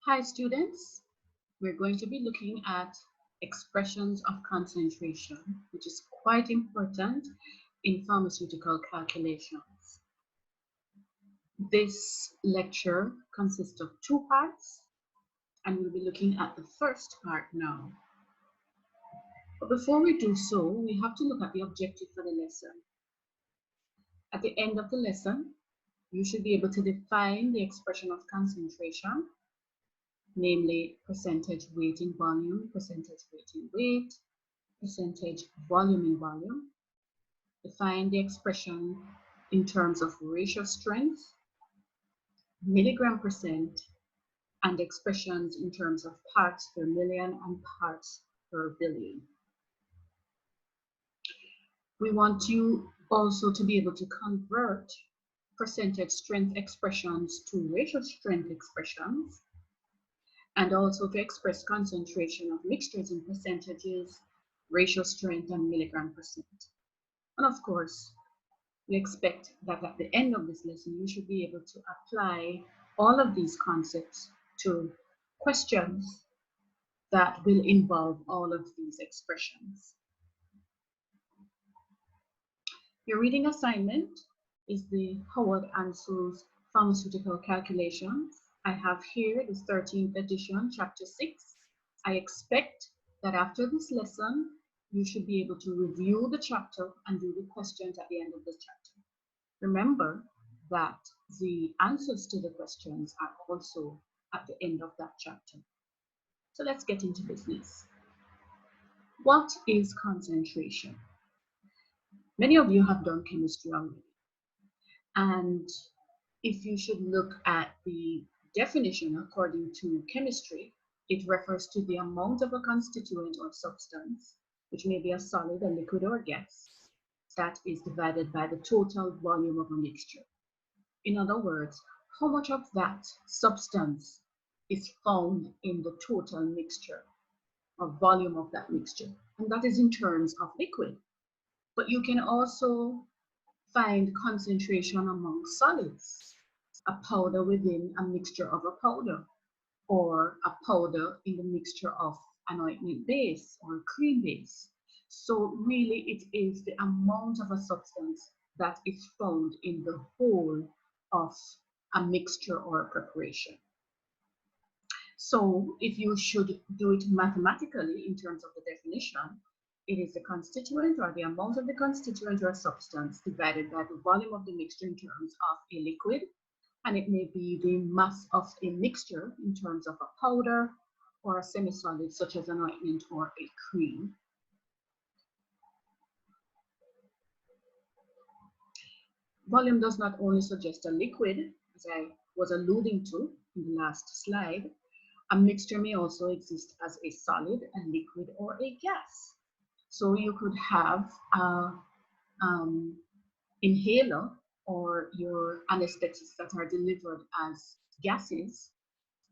Hi students, we're going to be looking at expressions of concentration, which is quite important in pharmaceutical calculations. This lecture consists of two parts, and we'll be looking at the first part now. But before we do so, we have to look at the objective for the lesson. At the end of the lesson, you should be able to define the expression of concentration, namely percentage weight in volume, percentage weight in weight, percentage volume in volume. Define the expression in terms of ratio strength, milligram percent, and expressions in terms of parts per million and parts per billion. We want you also to be able to convert percentage strength expressions to ratio strength expressions, and also to express concentration of mixtures in percentages, ratio strength, and milligram percent. And of course, we expect that at the end of this lesson, you should be able to apply all of these concepts to questions that will involve all of these expressions. Your reading assignment is the Howard Ansell's Pharmaceutical Calculations. I have here the 13th edition, chapter 6. I expect that after this lesson, you should be able to review the chapter and do the questions at the end of the chapter. Remember that the answers to the questions are also at the end of that chapter. So let's get into business. What is concentration? Many of you have done chemistry already. And if you should look at the definition according to chemistry, it refers to the amount of a constituent or substance, which may be a solid, a liquid, or a gas, that is divided by the total volume of a mixture. In other words, how much of that substance is found in the total mixture or volume of that mixture. And that is in terms of liquid. But you can also find concentration among solids, a powder within a mixture of a powder, or a powder in the mixture of an ointment base or a cream base. So really it is the amount of a substance that is found in the whole of a mixture or a preparation. So if you should do it mathematically in terms of the definition, it is the constituent or the amount of the constituent or substance divided by the volume of the mixture in terms of a liquid, and it may be the mass of a mixture in terms of a powder or a semi-solid such as an ointment or a cream. Volume does not only suggest a liquid, as I was alluding to in the last slide. A mixture may also exist as a solid, a liquid, or a gas. So you could have a inhaler or your anesthetics that are delivered as gases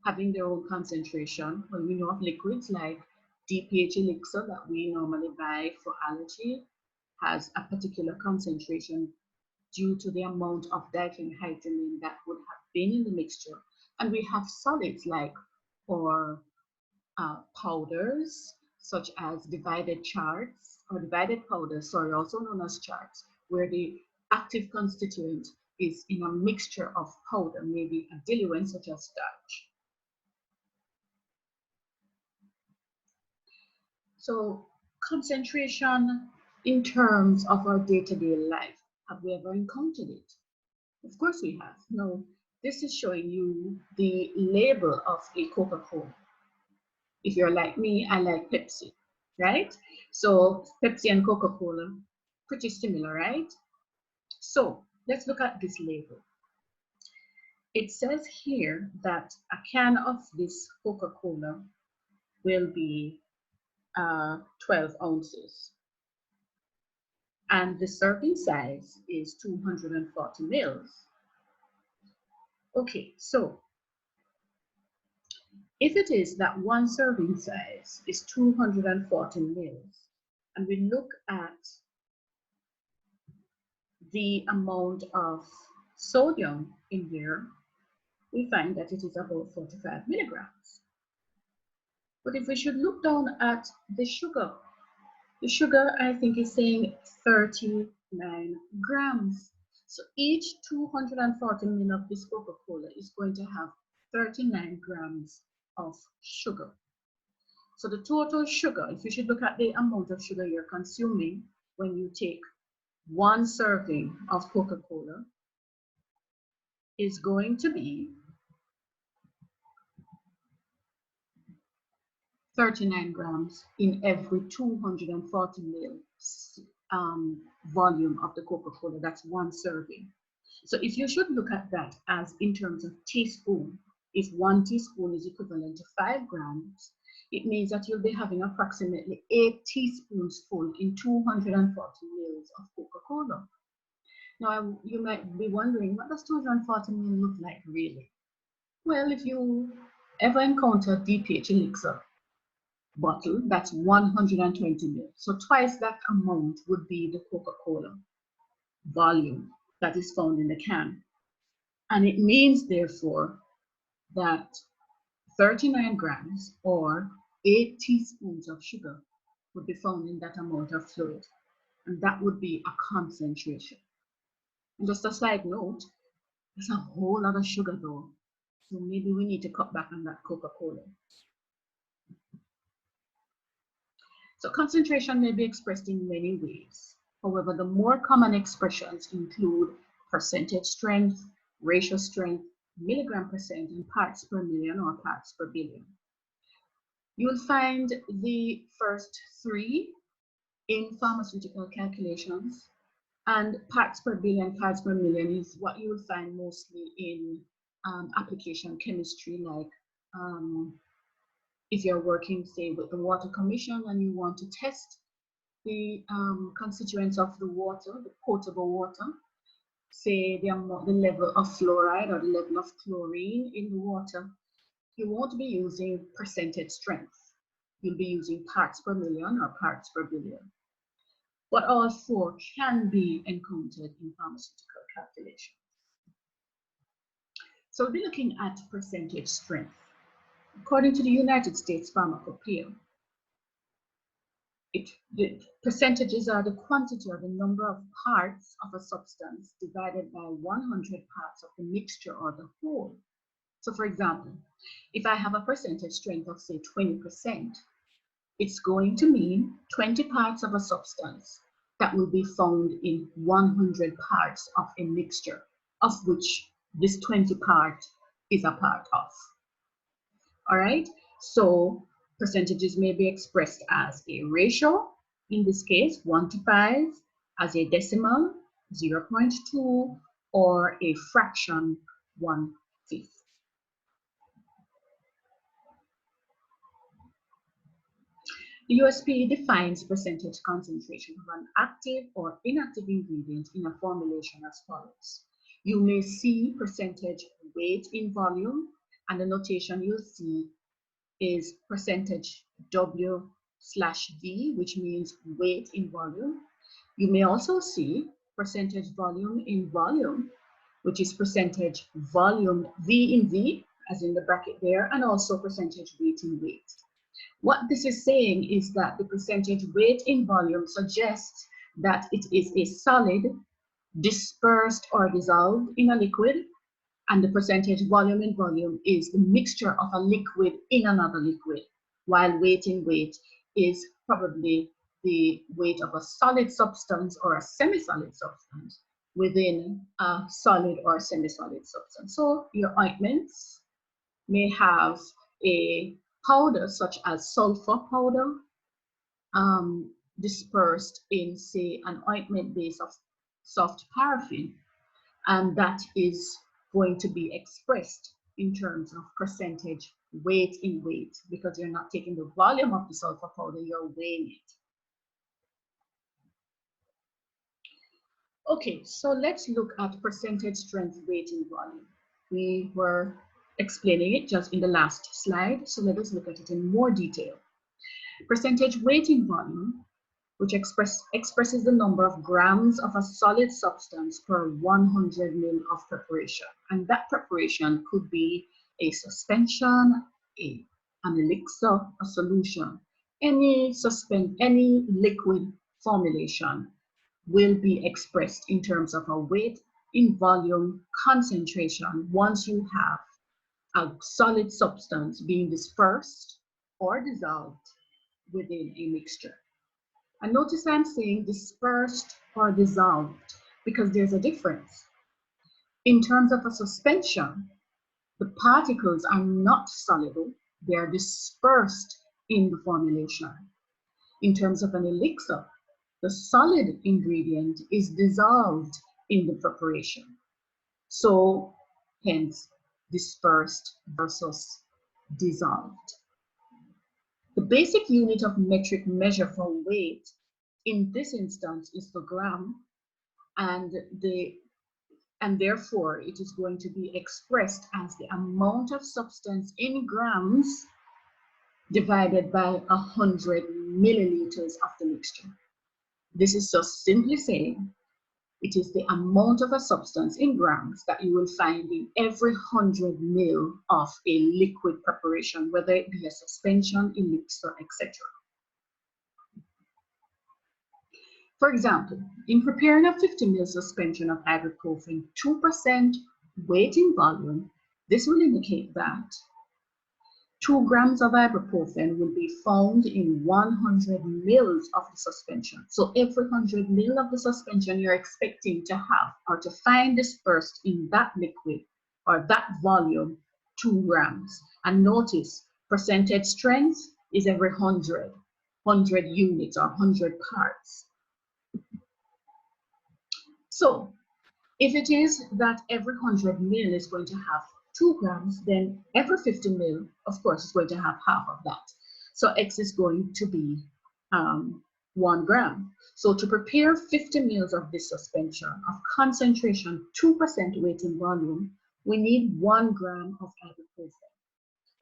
having their own concentration. Well, we know of liquids like DPH elixir that we normally buy for allergy has a particular concentration due to the amount of diphenhydramine that would have been in the mixture. And we have solids like or powders such as divided charts or divided powders, sorry, also known as charts, where the active constituent is in a mixture of powder, maybe a diluent such as starch. So concentration in terms of our day-to-day life, have we ever encountered it? Of course we have. No, this is showing you the label of a Coca-Cola. If you're like me, I like Pepsi, right? So Pepsi and Coca-Cola, pretty similar, right? So let's look at this label. It says here that a can of this Coca-Cola will be 12 ounces. And the serving size is 240 mils. Okay, so if it is that one serving size is 240 mils, and we look at the amount of sodium in there, we find that it is about 45 milligrams. But if we should look down at the sugar I think is saying 39 grams. So each 240 ml of this Coca-Cola is going to have 39 grams of sugar. So the total sugar, if you should look at the amount of sugar you're consuming when you take one serving of Coca-Cola, is going to be 39 grams in every 240 ml volume of the Coca-Cola. That's one serving. So if you should look at that as in terms of teaspoon, if 1 teaspoon is equivalent to 5 grams, it means that you'll be having approximately 8 teaspoons full in 240 ml of Coca-Cola. Now, you might be wondering, what does 240 ml look like really? Well, if you ever encounter DPH elixir bottle, that's 120 ml. So twice that amount would be the Coca-Cola volume that is found in the can. And it means, therefore, that 39 grams or 8 teaspoons of sugar would be found in that amount of fluid. And that would be a concentration. And just a side note, there's a whole lot of sugar though. So maybe we need to cut back on that Coca-Cola. So concentration may be expressed in many ways. However, the more common expressions include percentage strength, ratio strength, milligram percent, and parts per million or parts per billion. You'll find the first three in pharmaceutical calculations, and parts per billion, parts per million is what you will find mostly in application chemistry, like if you're working, say, with the Water Commission and you want to test the constituents of the water, the potable water, say the level of fluoride or the level of chlorine in the water, you won't be using percentage strength. You'll be using parts per million or parts per billion. But all four can be encountered in pharmaceutical calculations. So we'll be looking at percentage strength. According to the United States Pharmacopoeia, the percentages are the quantity or the number of parts of a substance divided by 100 parts of the mixture or the whole. So for example, if I have a percentage strength of say 20%, it's going to mean 20 parts of a substance that will be found in 100 parts of a mixture, of which this 20 part is a part of. All right, so percentages may be expressed as a ratio, in this case 1 to 5, as a decimal 0.2, or a fraction 1/5. The USP defines percentage concentration of an active or inactive ingredient in a formulation as follows. You may see percentage weight in volume, and the notation you'll see is percentage W/V, which means weight in volume. You may also see percentage volume in volume, which is percentage volume V in V, as in the bracket there, and also percentage weight in weight. What this is saying is that the percentage weight in volume suggests that it is a solid dispersed or dissolved in a liquid, and the percentage volume in volume is the mixture of a liquid in another liquid, while weight in weight is probably the weight of a solid substance or a semi-solid substance within a solid or semi-solid substance. So your ointments may have a powder such as sulfur powder dispersed in, say, an ointment base of soft paraffin, and that is going to be expressed in terms of percentage weight in weight, because you're not taking the volume of the sulfur powder, you're weighing it. Okay, so let's look at percentage strength weight in volume. We were explaining it just in the last slide, so let us look at it in more detail. Percentage weight in volume which expresses the number of grams of a solid substance per 100 ml of preparation. And that preparation could be a suspension, an elixir, a solution. Any liquid formulation will be expressed in terms of a weight in volume concentration once you have a solid substance being dispersed or dissolved within a mixture. And notice I'm saying dispersed or dissolved because there's a difference. In terms of a suspension, the particles are not soluble, they are dispersed in the formulation. In terms of an elixir, the solid ingredient is dissolved in the preparation. So, hence, dispersed versus dissolved. The basic unit of metric measure for weight in this instance is the gram, and therefore it is going to be expressed as the amount of substance in grams divided by 100 milliliters of the mixture. This is just simply saying it is the amount of a substance in grams that you will find in every 100 ml of a liquid preparation, whether it be a suspension, elixir, etc. For example, in preparing a 50 ml suspension of ibuprofen, 2% weight in volume, this will indicate that 2 grams of ibuprofen will be found in 100 mils of the suspension. So every 100 mil of the suspension you're expecting to have or to find dispersed in that liquid or that volume, 2 grams. And notice, percentage strength is every 100 units or 100 parts. So if it is that every 100 mil is going to have 2 grams, then every 50 mil, of course, is going to have half of that. So X is going to be 1 gram. So to prepare 50 mils of this suspension of concentration, 2% weight in volume, we need 1 gram of ibuprofen.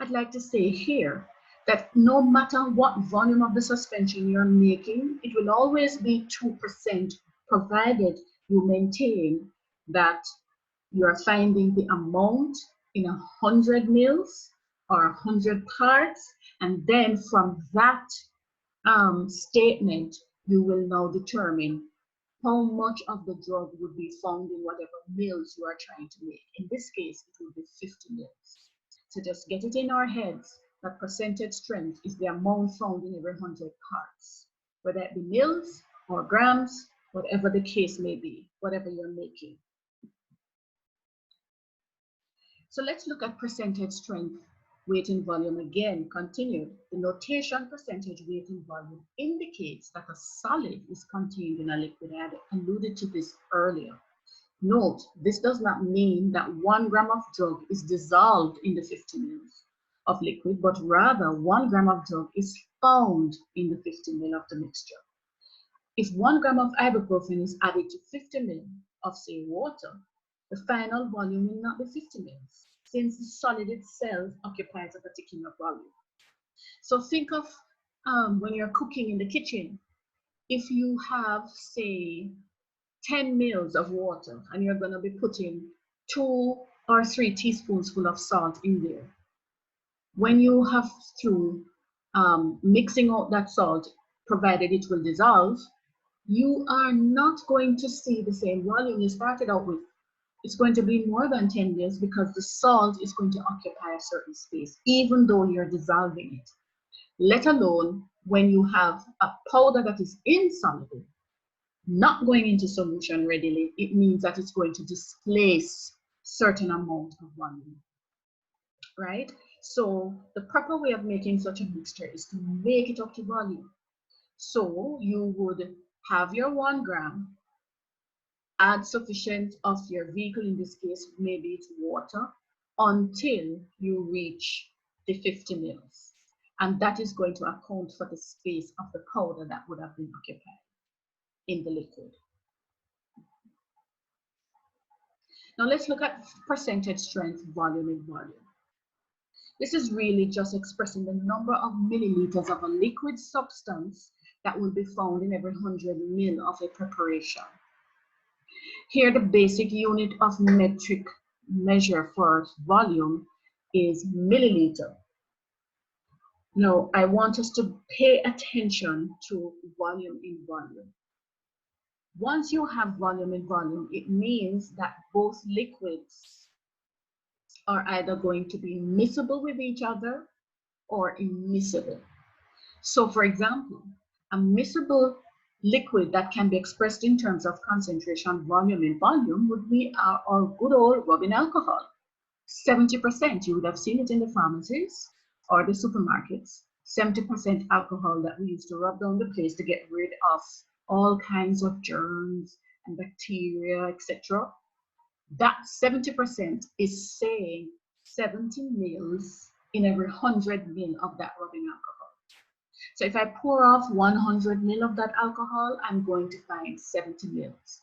I'd like to say here that no matter what volume of the suspension you're making, it will always be 2%, provided you maintain that you are finding the amount in 100 mils or 100 parts, and then from that statement, you will now determine how much of the drug would be found in whatever mils you are trying to make. In this case, it will be 50 mils. So just get it in our heads that percentage strength is the amount found in every 100 parts, whether it be mils or grams, whatever the case may be, whatever you're making. So let's look at percentage strength, weight in volume again, continued. The notation percentage weight in volume indicates that a solid is contained in a liquid. I had alluded to this earlier. Note, this does not mean that 1 gram of drug is dissolved in the 50 mils of liquid, but rather 1 gram of drug is found in the 50 ml of the mixture. If 1 gram of ibuprofen is added to 50 ml of, say, water, the final volume will not be 50 mils, since the solid itself occupies a particular volume. So think of when you're cooking in the kitchen, if you have, say, 10 mils of water and you're going to be putting 2 or 3 teaspoons full of salt in there. When you have through mixing out that salt, provided it will dissolve, you are not going to see the same volume you started out with. It's going to be more than 10 mils because the salt is going to occupy a certain space, even though you're dissolving it. Let alone when you have a powder that is insoluble, not going into solution readily, it means that it's going to displace certain amount of volume, right? So the proper way of making such a mixture is to make it up to volume. So you would have your 1 gram, add sufficient of your vehicle, in this case, maybe it's water, until you reach the 50 mils. And that is going to account for the space of the powder that would have been occupied in the liquid. Now let's look at percentage strength, volume in volume. This is really just expressing the number of milliliters of a liquid substance that will be found in every 100 ml of a preparation. Here, the basic unit of metric measure for volume is milliliter. Now, I want us to pay attention to volume in volume. Once you have volume in volume, it means that both liquids are either going to be miscible with each other or immiscible. So, for example, a miscible liquid that can be expressed in terms of concentration, volume in volume would be our good old rubbing alcohol. 70%, you would have seen it in the pharmacies or the supermarkets. 70% alcohol that we used to rub down the place to get rid of all kinds of germs and bacteria, etc. That 70% is saying 70 mils in every 100 mil of that rubbing alcohol. So if I pour off 100 mil of that alcohol, I'm going to find 70 mils.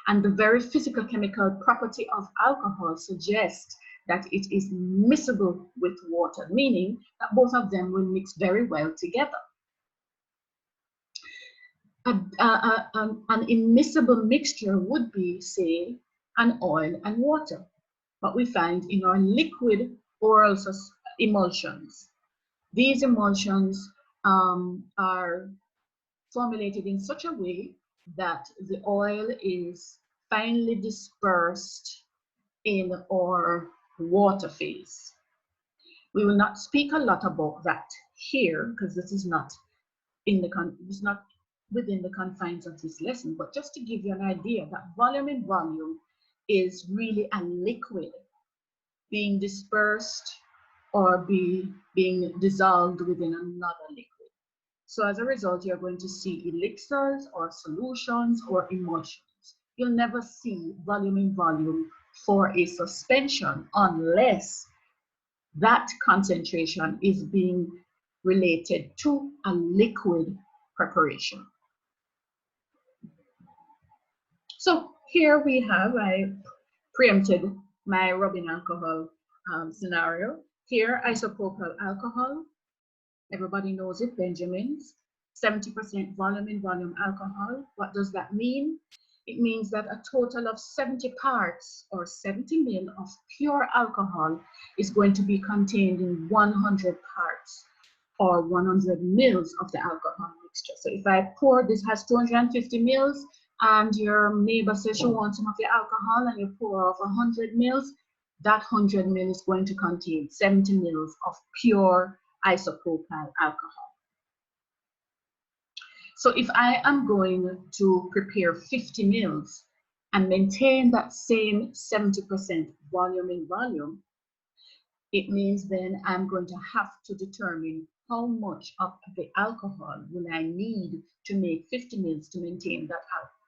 And the very physical chemical property of alcohol suggests that it is miscible with water, meaning that both of them will mix very well together. An immiscible mixture would be, say, an oil and water. What we find in our liquid oral emulsions. These emulsions are formulated in such a way that the oil is finely dispersed in our water phase. We will not speak a lot about that here because this is not within the confines of this lesson, but just to give you an idea that volume in volume is really a liquid being dispersed or being dissolved within another liquid. So as a result, you're going to see elixirs or solutions or emulsions. You'll never see volume in volume for a suspension unless that concentration is being related to a liquid preparation. So here we have, I preempted my rubbing alcohol scenario. Here, isopropyl alcohol. Everybody knows it, Benjamin's. 70% volume in volume alcohol. What does that mean? It means that a total of 70 parts or 70 ml of pure alcohol is going to be contained in 100 parts or 100 mils of the alcohol mixture. So if I pour, this has 250 mils, and your neighbor says she wants some of your alcohol and you pour off 100 mils, that 100 ml is going to contain 70 mils of pure isopropyl alcohol. So if I am going to prepare 50 mils and maintain that same 70% volume in volume, it means then I'm going to have to determine how much of the alcohol will I need to make 50 mils to maintain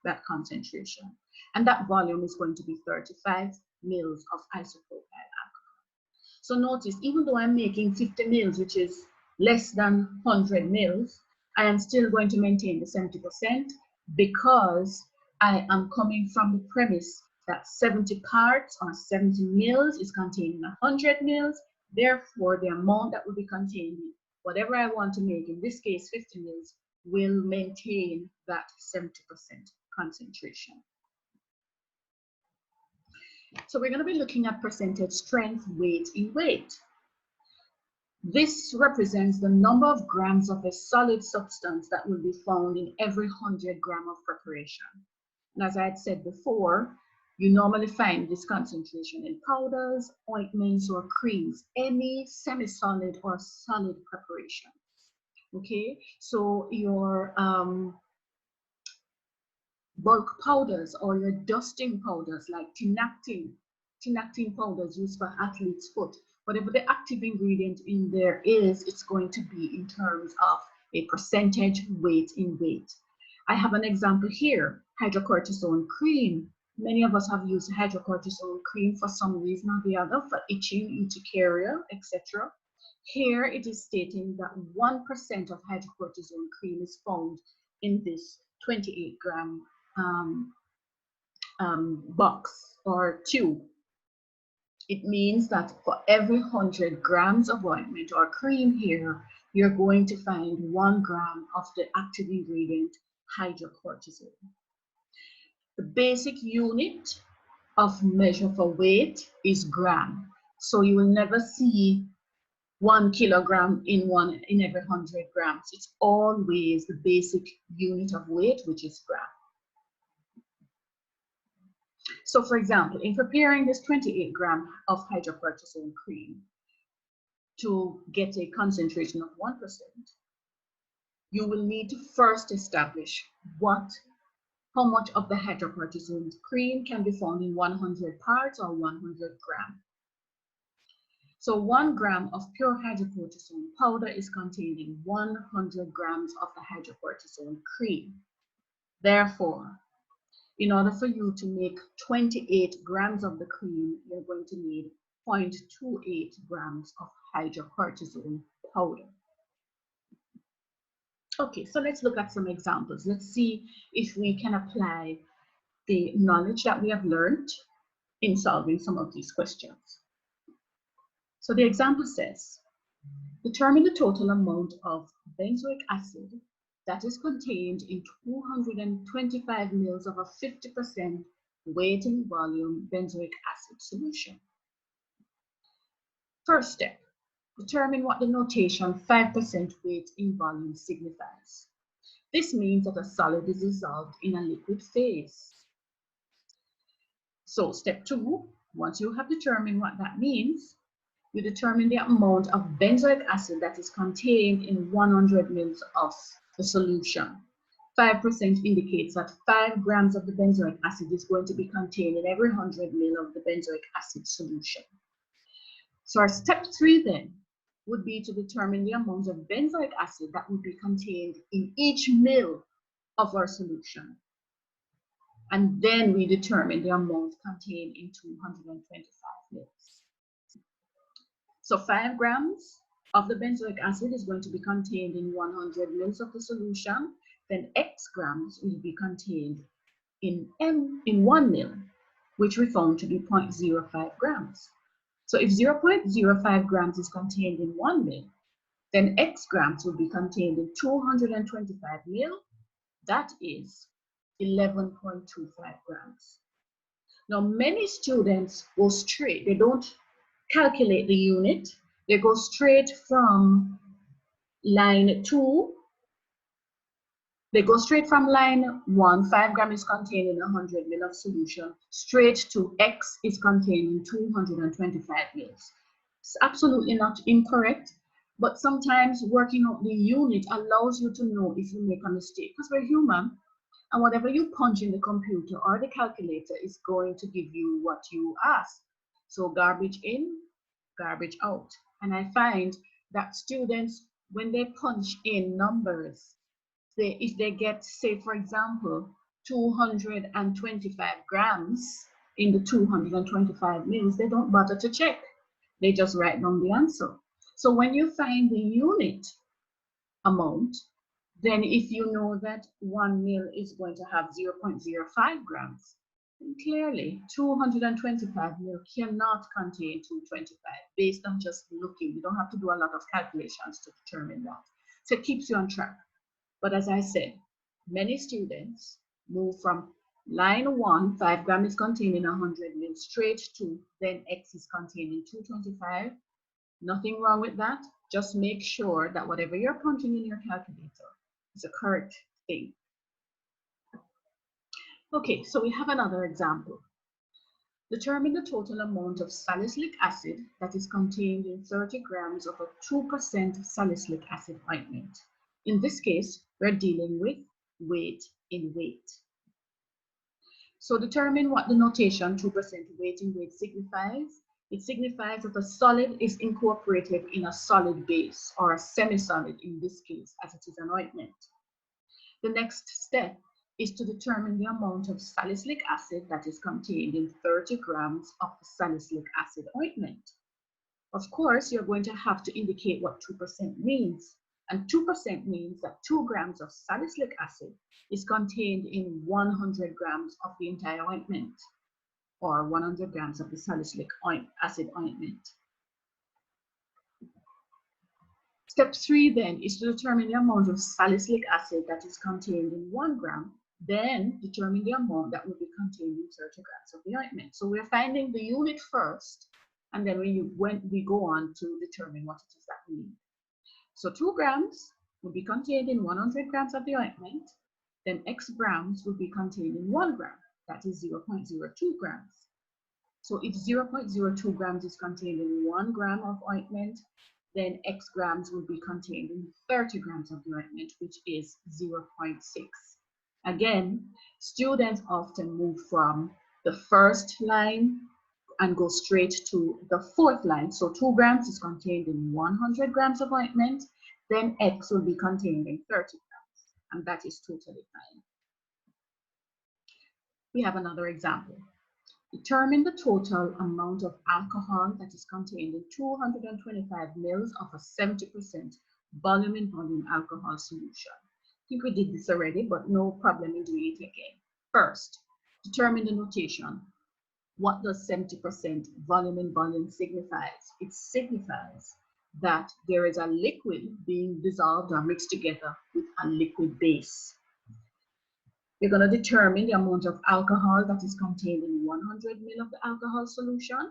that concentration. And that volume is going to be 35 mils of isopropyl alcohol. So notice, even though I'm making 50 mils, which is less than 100 mils, I am still going to maintain the 70% because I am coming from the premise that 70 parts or 70 mils is contained in 100 mils. Therefore, the amount that will be contained in whatever I want to make, in this case 50 mils, will maintain that 70% concentration. So we're going to be looking at percentage strength, weight in weight. This represents the number of grams of a solid substance that will be found in every 100 grams of preparation. And as I had said before, you normally find this concentration in powders, ointments, or creams, any semi-solid or solid preparation. Okay, so your bulk powders or your dusting powders like tinactin powders used for athlete's foot, whatever the active ingredient in there is, it's going to be in terms of a percentage weight in weight. I have an example here, hydrocortisone cream. Many of us have used hydrocortisone cream for some reason or the other, for itching, urticaria, etc. Here it is stating that 1% of hydrocortisone cream is found in this 28 gram box or tube. It means that for every 100 grams of ointment or cream here, you're going to find 1 gram of the active ingredient hydrocortisone. The basic unit of measure for weight is gram. So you will never see 1 kilogram in every 100 grams. It's always the basic unit of weight, which is gram. So for example, in preparing this 28 gram of hydrocortisone cream to get a concentration of 1%, you will need to first establish how much of the hydrocortisone cream can be found in 100 parts or 100 grams. So 1 gram of pure hydrocortisone powder is contained in 100 grams of the hydrocortisone cream. Therefore, in order for you to make 28 grams of the cream, you're going to need 0.28 grams of hydrocortisone powder. Okay, so let's look at some examples. Let's see if we can apply the knowledge that we have learned in solving some of these questions. So the example says, determine the total amount of benzoic acid that is contained in 225 ml of a 50% weight in volume benzoic acid solution. First step, determine what the notation 5% weight in volume signifies. This means that a solid is dissolved in a liquid phase. So step 2, once you have determined what that means, you determine the amount of benzoic acid that is contained in 100 ml of the solution. 5% indicates that 5 grams of the benzoic acid is going to be contained in every 100 ml of the benzoic acid solution. So our step 3 then would be to determine the amount of benzoic acid that would be contained in each ml of our solution. And then we determine the amount contained in 225 ml. So 5 grams of the benzoic acid is going to be contained in 100 ml of the solution. Then X grams will be contained in 1 ml, which we found to be 0.05 grams. So if 0.05 grams is contained in 1 ml, then X grams will be contained in 225 ml. That is 11.25 grams. Now, many students go straight, they don't calculate the unit, they go straight from line 2. They go straight from line 1, 5 grams is contained in 100 ml of solution, straight to X is contained in 225 ml. It's absolutely not incorrect, but sometimes working out the unit allows you to know if you make a mistake, because we're human, and whatever you punch in the computer or the calculator is going to give you what you ask. So garbage in, garbage out. And I find that students, when they punch in numbers, if they get, say, for example, 225 grams in the 225 ml, they don't bother to check. They just write down the answer. So when you find the unit amount, then if you know that 1 ml is going to have 0.05 grams, then clearly 225 ml cannot contain 225 based on just looking. You don't have to do a lot of calculations to determine that. So it keeps you on track. But as I said, many students move from line 1, 5 grams is contained in 100 ml, straight to then X is contained in 225. Nothing wrong with that. Just make sure that whatever you're punching in your calculator is a correct thing. Okay, so we have another example. Determine the total amount of salicylic acid that is contained in 30 grams of a 2% salicylic acid ointment. In this case, we're dealing with weight in weight. So determine what the notation 2% weight in weight signifies. It signifies that a solid is incorporated in a solid base, or a semi-solid in this case, as it is an ointment. The next step is to determine the amount of salicylic acid that is contained in 30 grams of the salicylic acid ointment. Of course, you're going to have to indicate what 2% means. And 2% means that 2 grams of salicylic acid is contained in 100 grams of the entire ointment, or 100 grams of the salicylic acid ointment. Step 3 then is to determine the amount of salicylic acid that is contained in 1 gram, then determine the amount that will be contained in 30 grams of the ointment. So we're finding the unit first, and then when we go on to determine what it is that we need. So 2 grams will be contained in 100 grams of the ointment, then X grams will be contained in 1 gram, that is 0.02 grams. So if 0.02 grams is contained in 1 gram of ointment, then X grams will be contained in 30 grams of the ointment, which is 0.6. Again, students often move from the first line and go straight to the fourth line. So 2 grams is contained in 100 grams of ointment, then X will be contained in 30 grams, and that is totally fine. We have another example. Determine the total amount of alcohol that is contained in 225 mils of a 70% volume in volume alcohol solution. I think we did this already, but no problem in doing it again. First, determine the notation. What does 70% volume in volume signifies? It signifies that there is a liquid being dissolved or mixed together with a liquid base. We're going to determine the amount of alcohol that is contained in 100 ml of the alcohol solution.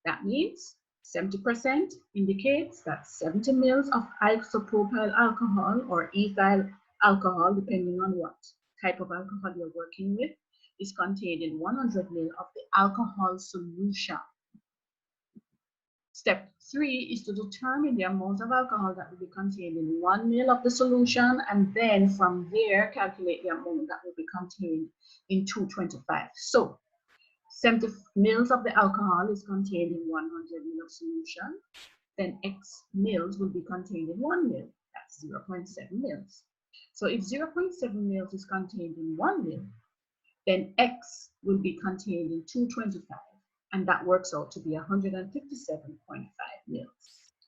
That means 70% indicates that 70 ml of isopropyl alcohol or ethyl alcohol, depending on what type of alcohol you're working with, is contained in 100 ml of the alcohol solution. Step 3 is to determine the amount of alcohol that will be contained in 1 ml of the solution, and then from there calculate the amount that will be contained in 225. So 70 ml of the alcohol is contained in 100 ml of solution, then X ml will be contained in 1 ml, that's 0.7 ml. So if 0.7 ml is contained in 1 ml, then X will be contained in 225. And that works out to be 157.5 mils.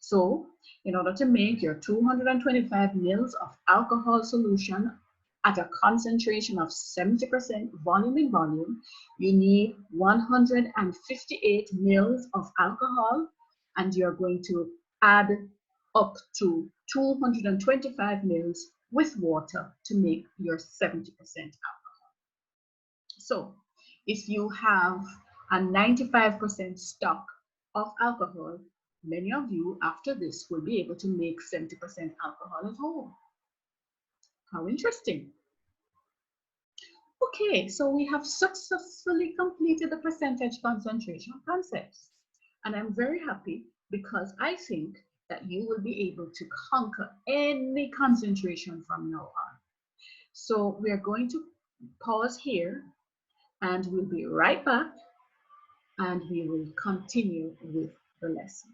So in order to make your 225 mils of alcohol solution at a concentration of 70% volume in volume, you need 158 mils of alcohol, and you're going to add up to 225 mils with water to make your 70% alcohol. So if you have a 95% stock of alcohol, many of you after this will be able to make 70% alcohol at home. How interesting. Okay, so we have successfully completed the percentage concentration concepts. And I'm very happy because I think that you will be able to conquer any concentration from now on. So we are going to pause here and we'll be right back, and we will continue with the lesson.